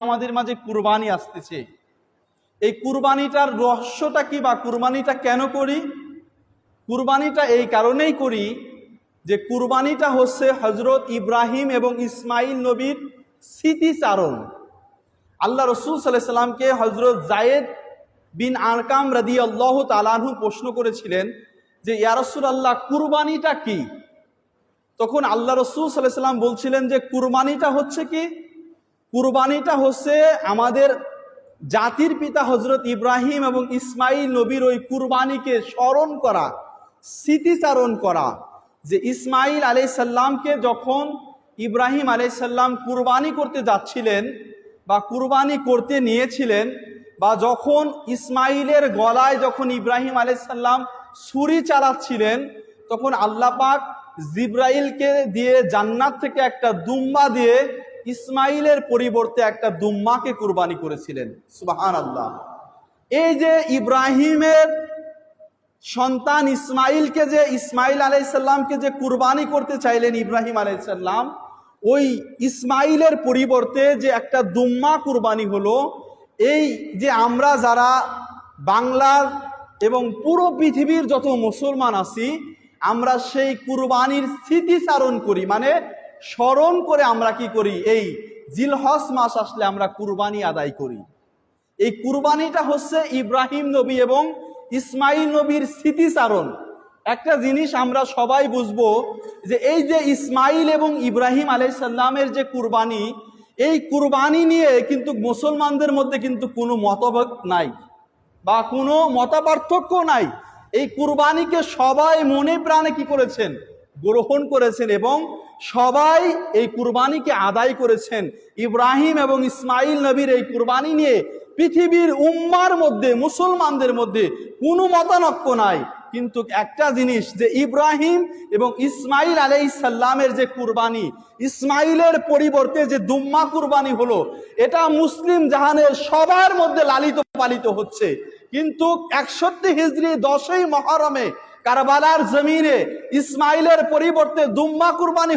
আমাদের মাঝে কুরবানি আসতেছে। এই কুরবানিটার রহস্যটা কি বা কুরবানিটা কেন করি? কুরবানিটা এই কারণেই করি যে কুরবানিটা হচ্ছে হযরত ইব্রাহিম এবং ইসমাইল নবীর স্মৃতিচারণ। আল্লাহ রাসূল সাল্লাল্লাহু আলাইহি সাল্লামকে হযরত যায়েদ বিন আরকাম রাদিয়াল্লাহু তাআলা আনহু প্রশ্ন করেছিলেন যে ইয়া রাসূলুল্লাহ কুরবানিটা কি? তখন আল্লাহ রাসূল সাল্লাল্লাহু আলাইহি সাল্লাম বলছিলেন যে কুরবানিটা হচ্ছে কি? কুরবানিটা হচ্ছে আমাদের জাতির পিতা হযরত ইব্রাহিম এবং ইসমাইল নবীর ওই কুরবানিকে স্মরণ করা, স্মৃতিচারণ করা। যে ইসমাইল আলাইহিস সালামকে যখন ইব্রাহিম আলাইহিস সালাম কুরবানি করতে যাচ্ছিলেন বা কুরবানি করতে নিয়েছিলেন, বা যখন ইসমাইলের গলায় যখন ইব্রাহিম আলাইহিস সালাম ছুরি চালাচ্ছিলেন, তখন আল্লাহ পাক জিব্রাইলকে দিয়ে জান্নাত থেকে একটা দুম্বা দিয়ে ইসমাইলের পরিবর্তে একটা দুম্মাকে কুরবানি করেছিলেন। সুবহানাল্লাহ। এই যে ইব্রাহিমের সন্তান ইসমাইলকে যে ইসমাইল আলাইহিস সালামকে যে কুরবানি করতে চাইলেন ইব্রাহিম আলাইহিস সালাম, ওই ইসমাইলের পরিবর্তে যে একটা দুম্মা কুরবানি হলো। এই যে আমরা যারা বাংলার এবং পুরো পৃথিবীর যত মুসলমান আছি, আমরা সেই কুরবানির স্মৃতিচারণ করি, মানে স্মরণ করে আমরা কি করি, এই জিলহজ মাস আসলে আমরা কুরবানি আদায় করি। এই কুরবানিটা হচ্ছে ইব্রাহিম নবী এবং ইসমাইল নবীর স্মৃতিচারণ। একটা জিনিস আমরা সবাই বুঝবো যে এই যে ইসমাইল এবং ইব্রাহিম আলাইহিস সালামের যে কুরবানি, এই কুরবানি নিয়ে কিন্তু মুসলমানদের মধ্যে কিন্তু কোনো মতভেদ নাই বা কোনো মতপার্থক্য নাই। এই কুরবানিকে সবাই মনে প্রাণে কি করেছেন, গ্রহণ করেছেন এবং সবাই এই কুরবানিকে আদায় করেছেন। ইব্রাহিম এবং ইসমাইল নবীর এই কুরবানি নিয়ে পৃথিবীর উম্মার মধ্যে, মুসলমানদের মধ্যে কোনো মতানৈক্য নাই। কিন্তু একটা জিনিস, যে ইব্রাহিম এবং ইসমাইল আলাইহিস সালামের যে কুরবানি, ইসমাইলের পরিবর্তে যে দুম্মা কুরবানি হলো, এটা মুসলিম জাহানের সবার মধ্যে লালিত পালিত হচ্ছে। কিন্তু 61 হিজরি 10ই মুহররমে কারবালার জমিনে ইসমাইলের পরিবর্তে দুম্মা কুরবানি